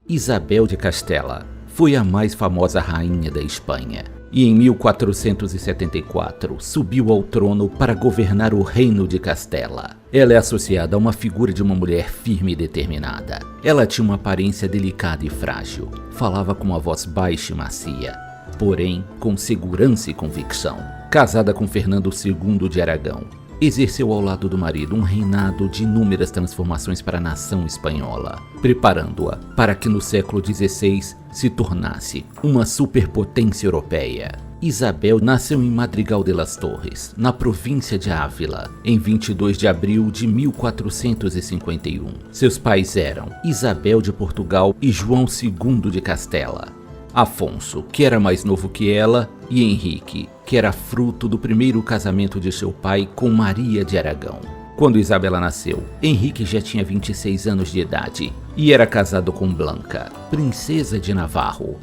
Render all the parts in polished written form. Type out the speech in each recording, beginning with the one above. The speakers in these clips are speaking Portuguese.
Isabel de Castela foi a mais famosa rainha da Espanha e em 1474 subiu ao trono para governar o reino de Castela. Ela é associada a uma figura de uma mulher firme e determinada. Ela tinha uma aparência delicada e frágil, falava com uma voz baixa e macia, porém com segurança e convicção. Casada com Fernando II de Aragão, exerceu ao lado do marido um reinado de inúmeras transformações para a nação espanhola, preparando-a para que no século XVI se tornasse uma superpotência europeia. Isabel nasceu em Madrigal de las Torres, na província de Ávila, em 22 de abril de 1451. Seus pais eram Isabel de Portugal e João II de Castela. Afonso, que era mais novo que ela, e Henrique, que era fruto do primeiro casamento de seu pai com Maria de Aragão. Quando Isabela nasceu, Henrique já tinha 26 anos de idade e era casado com Blanca, princesa de Navarro.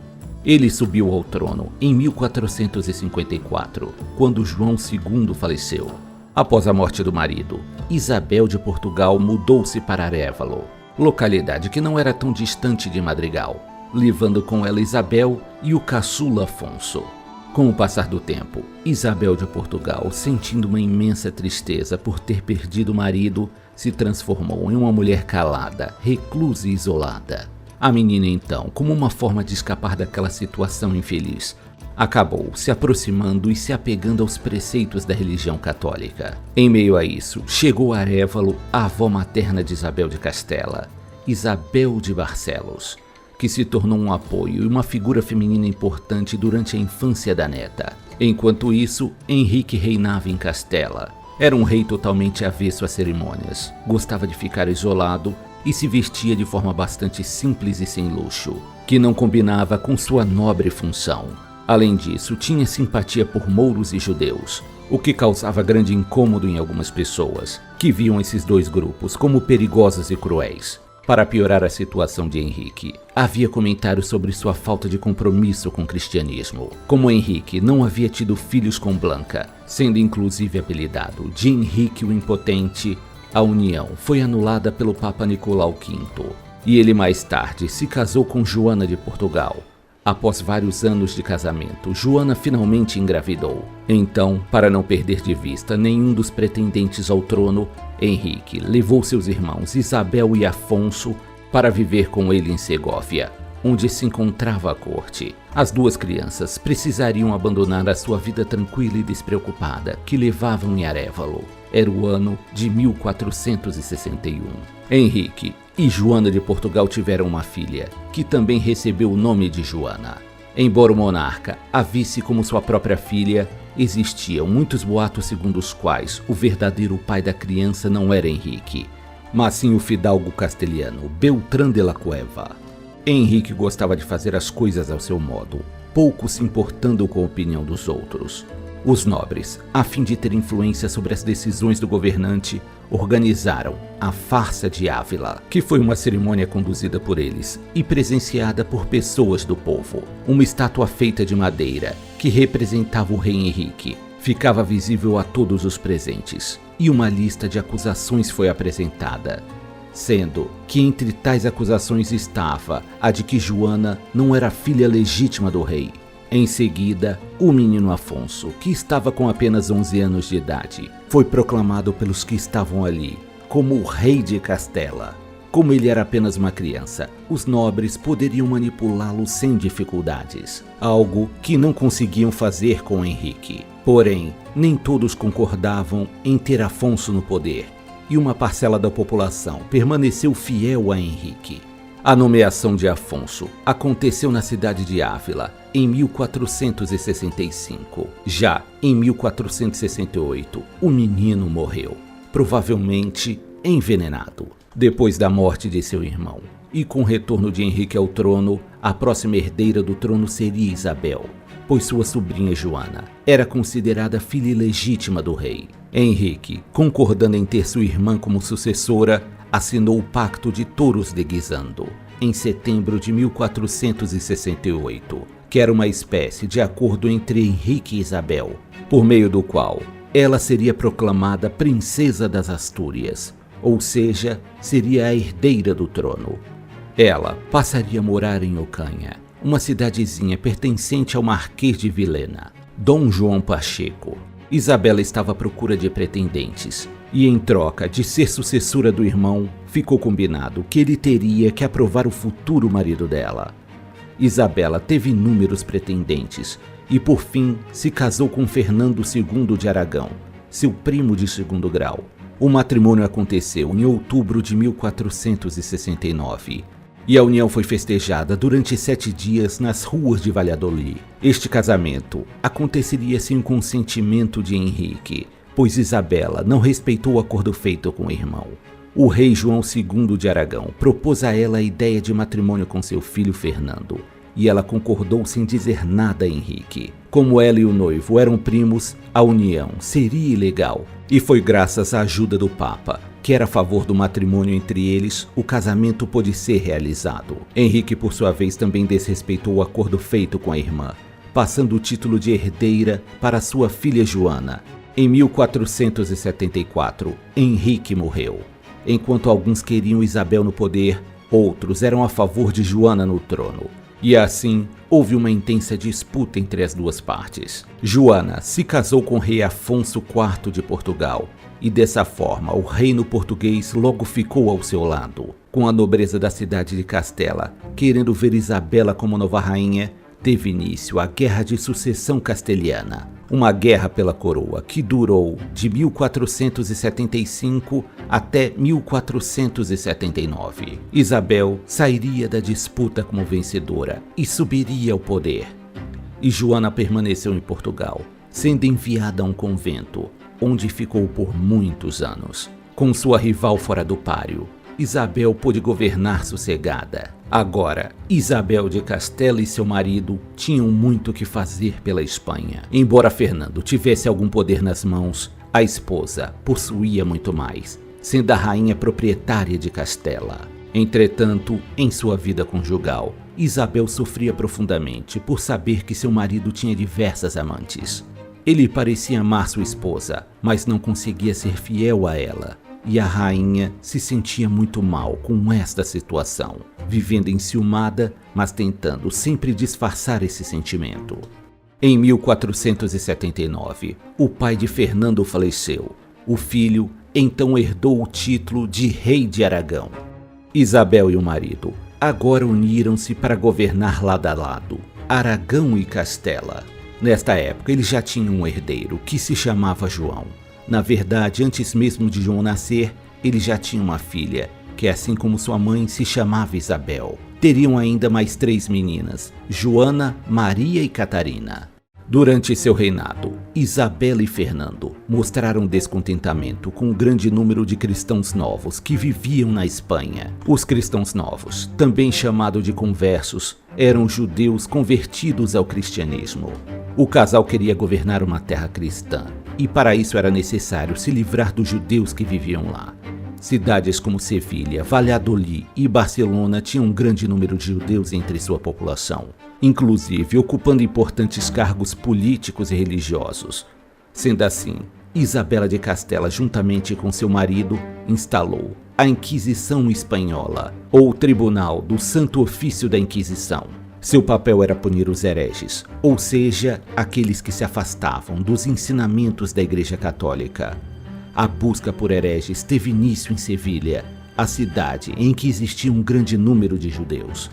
Ele subiu ao trono em 1454, quando João II faleceu. Após a morte do marido, Isabel de Portugal mudou-se para Arévalo, localidade que não era tão distante de Madrigal, levando com ela Isabel e o caçula Afonso. Com o passar do tempo, Isabel de Portugal, sentindo uma imensa tristeza por ter perdido o marido, se transformou em uma mulher calada, reclusa e isolada. A menina então, como uma forma de escapar daquela situação infeliz, acabou se aproximando e se apegando aos preceitos da religião católica. Em meio a isso, chegou a Arévalo a avó materna de Isabel de Castela, Isabel de Barcelos, que se tornou um apoio e uma figura feminina importante durante a infância da neta. Enquanto isso, Henrique reinava em Castela. Era um rei totalmente avesso a cerimônias, gostava de ficar isolado e se vestia de forma bastante simples e sem luxo, que não combinava com sua nobre função. Além disso, tinha simpatia por mouros e judeus, o que causava grande incômodo em algumas pessoas, que viam esses dois grupos como perigosos e cruéis. Para piorar a situação de Henrique, havia comentários sobre sua falta de compromisso com o cristianismo. Como Henrique não havia tido filhos com Blanca, sendo inclusive apelidado de Henrique o Impotente, a união foi anulada pelo Papa Nicolau V, e ele mais tarde se casou com Joana de Portugal. Após vários anos de casamento, Joana finalmente engravidou. Então, para não perder de vista nenhum dos pretendentes ao trono, Henrique levou seus irmãos Isabel e Afonso para viver com ele em Segóvia, onde se encontrava a corte. As duas crianças precisariam abandonar a sua vida tranquila e despreocupada que levavam em Arévalo. Era o ano de 1461. Henrique e Joana de Portugal tiveram uma filha, que também recebeu o nome de Joana. Embora o monarca a visse como sua própria filha, existiam muitos boatos segundo os quais o verdadeiro pai da criança não era Henrique, mas sim o fidalgo castelhano Beltrán de la Cueva. Henrique gostava de fazer as coisas ao seu modo, pouco se importando com a opinião dos outros. Os nobres, a fim de ter influência sobre as decisões do governante, organizaram a Farsa de Ávila, que foi uma cerimônia conduzida por eles e presenciada por pessoas do povo. Uma estátua feita de madeira, que representava o rei Henrique, ficava visível a todos os presentes, e uma lista de acusações foi apresentada, sendo que entre tais acusações estava a de que Joana não era filha legítima do rei. Em seguida, o menino Afonso, que estava com apenas 11 anos de idade, foi proclamado pelos que estavam ali como o rei de Castela. Como ele era apenas uma criança, os nobres poderiam manipulá-lo sem dificuldades, algo que não conseguiam fazer com Henrique. Porém, nem todos concordavam em ter Afonso no poder, e uma parcela da população permaneceu fiel a Henrique. A nomeação de Afonso aconteceu na cidade de Ávila em 1465. Já em 1468, o menino morreu, provavelmente envenenado. Depois da morte de seu irmão e com o retorno de Henrique ao trono, a próxima herdeira do trono seria Isabel, pois sua sobrinha Joana era considerada filha ilegítima do rei. Henrique, concordando em ter sua irmã como sucessora, assinou o Pacto de Toros de Guisando, em setembro de 1468, que era uma espécie de acordo entre Henrique e Isabel, por meio do qual ela seria proclamada Princesa das Astúrias, ou seja, seria a herdeira do trono. Ela passaria a morar em Ocanha, uma cidadezinha pertencente ao Marquês de Vilhena, Dom João Pacheco. Isabela estava à procura de pretendentes, e em troca de ser sucessora do irmão, ficou combinado que ele teria que aprovar o futuro marido dela. Isabela teve inúmeros pretendentes e por fim se casou com Fernando II de Aragão, seu primo de segundo grau. O matrimônio aconteceu em outubro de 1469 e a união foi festejada durante 7 dias nas ruas de Valladolid. Este casamento aconteceria sem o consentimento de Henrique, pois Isabela não respeitou o acordo feito com o irmão. O rei João II de Aragão propôs a ela a ideia de matrimônio com seu filho Fernando, e ela concordou sem dizer nada a Henrique. Como ela e o noivo eram primos, a união seria ilegal, e foi graças à ajuda do Papa, que era a favor do matrimônio entre eles, o casamento pôde ser realizado. Henrique, por sua vez, também desrespeitou o acordo feito com a irmã, passando o título de herdeira para sua filha Joana. Em 1474, Henrique morreu. Enquanto alguns queriam Isabel no poder, outros eram a favor de Joana no trono. E assim, houve uma intensa disputa entre as duas partes. Joana se casou com o rei Afonso IV de Portugal, e dessa forma o reino português logo ficou ao seu lado. Com a nobreza da cidade de Castela querendo ver Isabela como nova rainha, teve início a Guerra de Sucessão Castelhana, uma guerra pela coroa que durou de 1475 até 1479. Isabel sairia da disputa como vencedora e subiria ao poder. E Joana permaneceu em Portugal, sendo enviada a um convento, onde ficou por muitos anos. Com sua rival fora do páreo, Isabel pôde governar sossegada. Agora, Isabel de Castela e seu marido tinham muito o que fazer pela Espanha. Embora Fernando tivesse algum poder nas mãos, a esposa possuía muito mais, sendo a rainha proprietária de Castela. Entretanto, em sua vida conjugal, Isabel sofria profundamente por saber que seu marido tinha diversas amantes. Ele parecia amar sua esposa, mas não conseguia ser fiel a ela. E a rainha se sentia muito mal com esta situação, vivendo enciumada, mas tentando sempre disfarçar esse sentimento. Em 1479, o pai de Fernando faleceu. O filho então herdou o título de rei de Aragão. Isabel e o marido agora uniram-se para governar lado a lado, Aragão e Castela. Nesta época, eles já tinham um herdeiro que se chamava João. Na verdade, antes mesmo de João nascer, ele já tinha uma filha, que assim como sua mãe se chamava Isabel. Teriam ainda mais 3 meninas, Joana, Maria e Catarina. Durante seu reinado, Isabela e Fernando mostraram descontentamento com o grande número de cristãos novos que viviam na Espanha. Os cristãos novos, também chamados de conversos, eram judeus convertidos ao cristianismo. O casal queria governar uma terra cristã, e para isso era necessário se livrar dos judeus que viviam lá. Cidades como Sevilha, Valladolid e Barcelona tinham um grande número de judeus entre sua população, inclusive ocupando importantes cargos políticos e religiosos. Sendo assim, Isabela de Castela, juntamente com seu marido, instalou a Inquisição Espanhola, ou Tribunal do Santo Ofício da Inquisição. Seu papel era punir os hereges, ou seja, aqueles que se afastavam dos ensinamentos da Igreja Católica. A busca por hereges teve início em Sevilha, a cidade em que existia um grande número de judeus.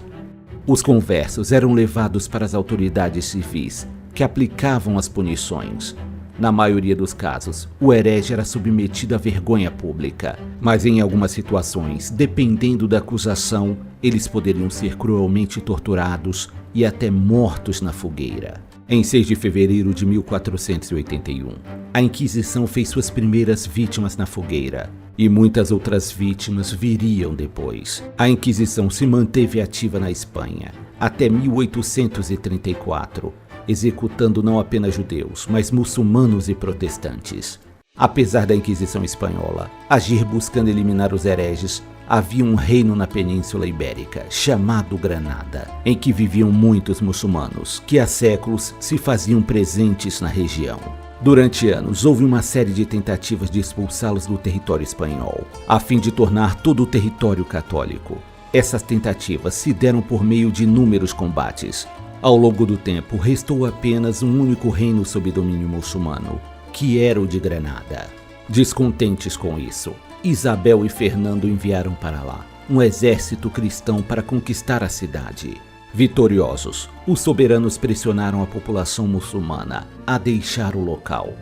Os conversos eram levados para as autoridades civis, que aplicavam as punições. Na maioria dos casos, o herege era submetido à vergonha pública, mas em algumas situações, dependendo da acusação, eles poderiam ser cruelmente torturados e até mortos na fogueira. Em 6 de fevereiro de 1481, a Inquisição fez suas primeiras vítimas na fogueira, e muitas outras vítimas viriam depois. A Inquisição se manteve ativa na Espanha até 1834, executando não apenas judeus, mas muçulmanos e protestantes. Apesar da Inquisição Espanhola agir buscando eliminar os hereges, havia um reino na Península Ibérica, chamado Granada, em que viviam muitos muçulmanos, que há séculos se faziam presentes na região. Durante anos, houve uma série de tentativas de expulsá-los do território espanhol, a fim de tornar todo o território católico. Essas tentativas se deram por meio de inúmeros combates. Ao longo do tempo, restou apenas um único reino sob domínio muçulmano, que era o de Granada. Descontentes com isso, Isabel e Fernando enviaram para lá um exército cristão para conquistar a cidade. Vitoriosos, os soberanos pressionaram a população muçulmana a deixar o local.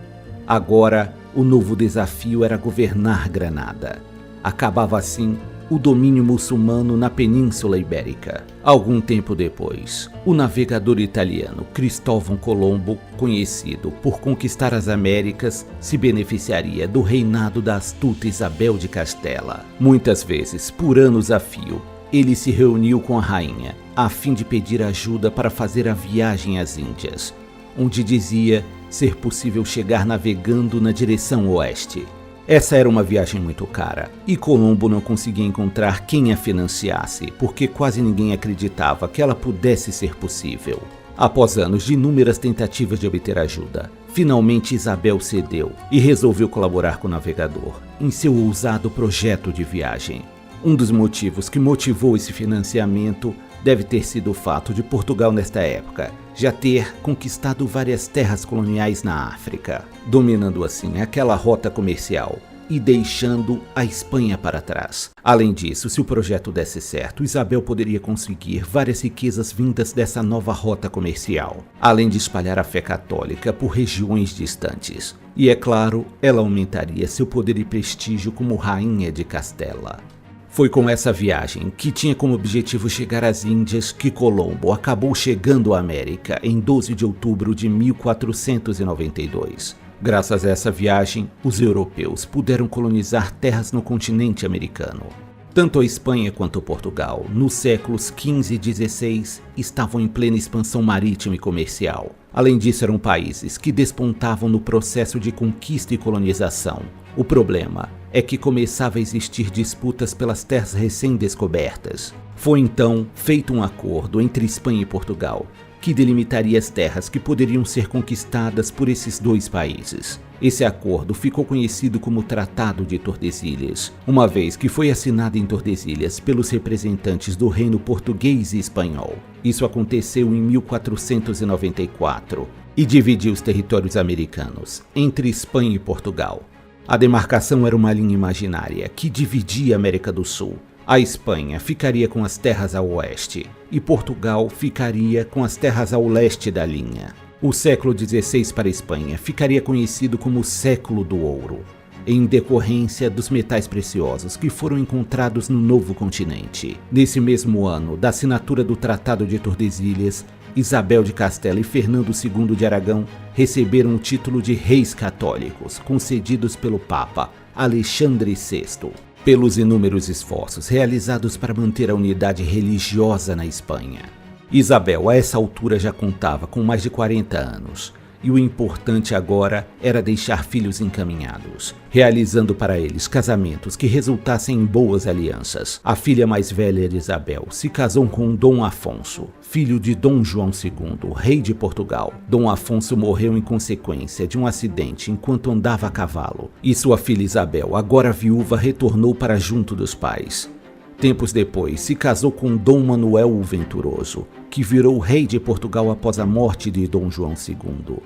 Agora, o novo desafio era governar Granada. Acabava assim o domínio muçulmano na Península Ibérica. Algum tempo depois, o navegador italiano Cristóvão Colombo, conhecido por conquistar as Américas, se beneficiaria do reinado da astuta Isabel de Castela. Muitas vezes, por anos a fio, ele se reuniu com a rainha, a fim de pedir ajuda para fazer a viagem às Índias, onde dizia ser possível chegar navegando na direção oeste. Essa era uma viagem muito cara, e Colombo não conseguia encontrar quem a financiasse, porque quase ninguém acreditava que ela pudesse ser possível. Após anos de inúmeras tentativas de obter ajuda, finalmente Isabel cedeu e resolveu colaborar com o navegador em seu ousado projeto de viagem. Um dos motivos que motivou esse financiamento deve ter sido o fato de Portugal, nesta época, já ter conquistado várias terras coloniais na África, dominando assim aquela rota comercial e deixando a Espanha para trás. Além disso, se o projeto desse certo, Isabel poderia conseguir várias riquezas vindas dessa nova rota comercial, além de espalhar a fé católica por regiões distantes. E é claro, ela aumentaria seu poder e prestígio como rainha de Castela. Foi com essa viagem, que tinha como objetivo chegar às Índias, que Colombo acabou chegando à América em 12 de outubro de 1492. Graças a essa viagem, os europeus puderam colonizar terras no continente americano. Tanto a Espanha quanto Portugal, nos séculos XV e XVI, estavam em plena expansão marítima e comercial. Além disso, eram países que despontavam no processo de conquista e colonização. O problema é que começava a existir disputas pelas terras recém-descobertas. Foi então feito um acordo entre Espanha e Portugal, que delimitaria as terras que poderiam ser conquistadas por esses dois países. Esse acordo ficou conhecido como Tratado de Tordesilhas, uma vez que foi assinado em Tordesilhas pelos representantes do reino português e espanhol. Isso aconteceu em 1494 e dividiu os territórios americanos entre Espanha e Portugal. A demarcação era uma linha imaginária que dividia a América do Sul. A Espanha ficaria com as terras ao oeste e Portugal ficaria com as terras ao leste da linha. O século XVI para a Espanha ficaria conhecido como o Século do Ouro, em decorrência dos metais preciosos que foram encontrados no novo continente. Nesse mesmo ano da assinatura do Tratado de Tordesilhas, Isabel de Castela e Fernando II de Aragão receberam o título de reis católicos, concedidos pelo Papa Alexandre VI. Pelos inúmeros esforços realizados para manter a unidade religiosa na Espanha. Isabel, a essa altura, já contava com mais de 40 anos, e o importante agora era deixar filhos encaminhados, realizando para eles casamentos que resultassem em boas alianças. A filha mais velha de Isabel se casou com Dom Afonso, filho de Dom João II, rei de Portugal. Dom Afonso morreu em consequência de um acidente enquanto andava a cavalo, e sua filha Isabel, agora viúva, retornou para junto dos pais. Tempos depois, se casou com Dom Manuel o Venturoso, que virou rei de Portugal após a morte de Dom João II.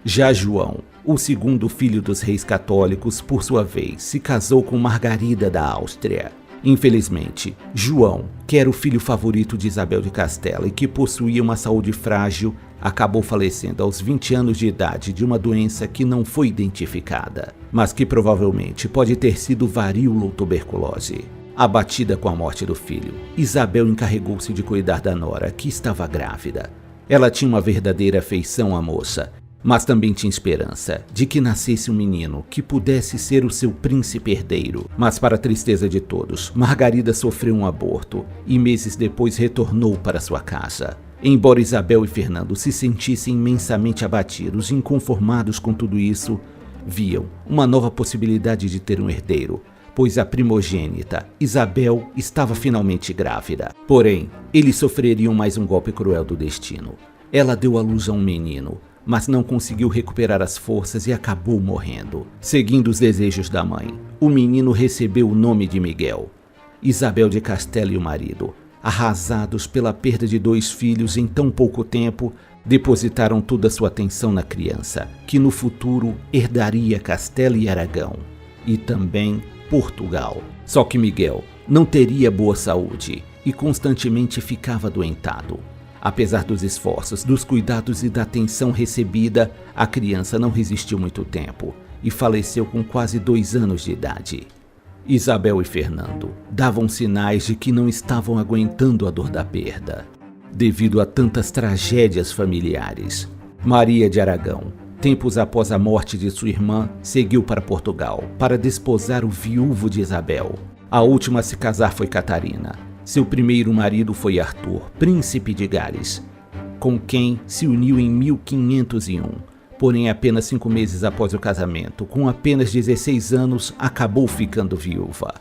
Já João, o segundo filho dos reis católicos, por sua vez, se casou com Margarida da Áustria. Infelizmente, João, que era o filho favorito de Isabel de Castela e que possuía uma saúde frágil, acabou falecendo aos 20 anos de idade de uma doença que não foi identificada, mas que provavelmente pode ter sido varíola ou tuberculose. Abatida com a morte do filho, Isabel encarregou-se de cuidar da nora, que estava grávida. Ela tinha uma verdadeira afeição à moça, mas também tinha esperança de que nascesse um menino que pudesse ser o seu príncipe herdeiro. Mas, para a tristeza de todos, Margarida sofreu um aborto e meses depois retornou para sua casa. Embora Isabel e Fernando se sentissem imensamente abatidos e inconformados com tudo isso, viam uma nova possibilidade de ter um herdeiro, pois a primogênita, Isabel, estava finalmente grávida. Porém, eles sofreriam mais um golpe cruel do destino. Ela deu à luz a um menino, mas não conseguiu recuperar as forças e acabou morrendo. Seguindo os desejos da mãe, o menino recebeu o nome de Miguel. Isabel de Castela e o marido, arrasados pela perda de 2 filhos em tão pouco tempo, depositaram toda a sua atenção na criança, que no futuro herdaria Castela e Aragão, e também Portugal. Só que Miguel não teria boa saúde e constantemente ficava adoentado. Apesar dos esforços, dos cuidados e da atenção recebida, a criança não resistiu muito tempo e faleceu com quase 2 anos de idade. Isabel e Fernando davam sinais de que não estavam aguentando a dor da perda, devido a tantas tragédias familiares. Maria de Aragão, tempos após a morte de sua irmã, seguiu para Portugal para desposar o viúvo de Isabel. A última a se casar foi Catarina. Seu primeiro marido foi Arthur, príncipe de Gales, com quem se uniu em 1501. Porém, apenas 5 meses após o casamento, com apenas 16 anos, acabou ficando viúva.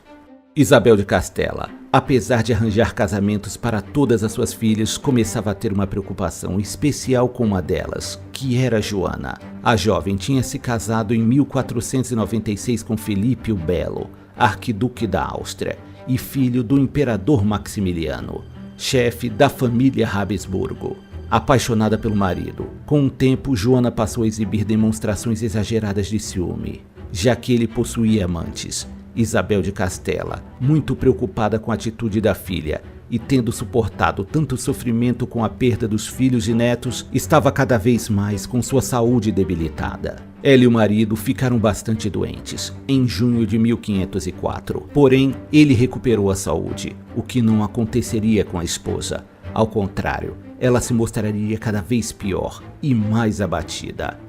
Isabel de Castela, apesar de arranjar casamentos para todas as suas filhas, começava a ter uma preocupação especial com uma delas, que era Joana. A jovem tinha se casado em 1496 com Felipe o Belo, arquiduque da Áustria, e filho do imperador Maximiliano, chefe da família Habsburgo. Apaixonada pelo marido, com o tempo Joana passou a exibir demonstrações exageradas de ciúme, já que ele possuía amantes. Isabel de Castela, muito preocupada com a atitude da filha e tendo suportado tanto sofrimento com a perda dos filhos e netos, estava cada vez mais com sua saúde debilitada. Ela e o marido ficaram bastante doentes em junho de 1504, porém ele recuperou a saúde, o que não aconteceria com a esposa. Ao contrário, ela se mostraria cada vez pior e mais abatida.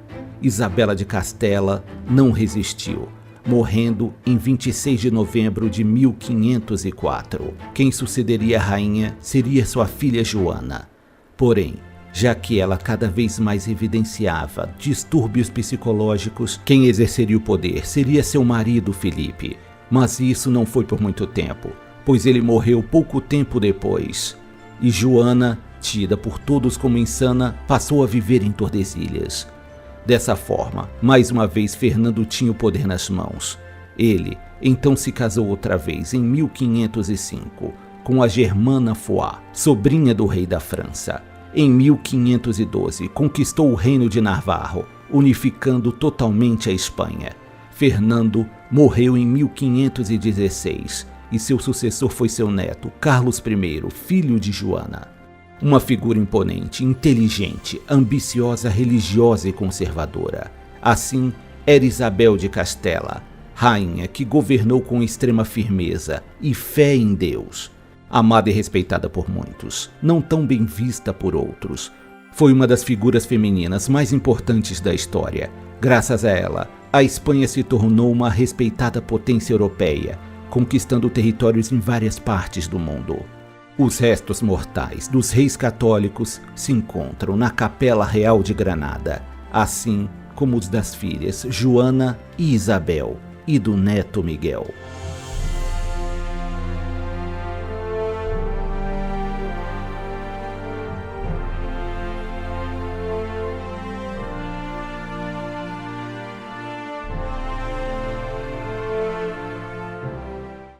Isabela de Castela não resistiu, morrendo em 26 de novembro de 1504. Quem sucederia a rainha seria sua filha Joana. Porém, já que ela cada vez mais evidenciava distúrbios psicológicos, quem exerceria o poder seria seu marido Felipe. Mas isso não foi por muito tempo, pois ele morreu pouco tempo depois. E Joana, tida por todos como insana, passou a viver em Tordesilhas. Dessa forma, mais uma vez Fernando tinha o poder nas mãos. Ele então se casou outra vez em 1505 com a Germana Foix, sobrinha do rei da França. Em 1512 conquistou o reino de Navarro, unificando totalmente a Espanha. Fernando morreu em 1516 e seu sucessor foi seu neto, Carlos I, filho de Joana. Uma figura imponente, inteligente, ambiciosa, religiosa e conservadora. Assim, era Isabel de Castela, rainha que governou com extrema firmeza e fé em Deus. Amada e respeitada por muitos, não tão bem vista por outros. Foi uma das figuras femininas mais importantes da história. Graças a ela, a Espanha se tornou uma respeitada potência europeia, conquistando territórios em várias partes do mundo. Os restos mortais dos reis católicos se encontram na Capela Real de Granada, assim como os das filhas Joana e Isabel e do neto Miguel.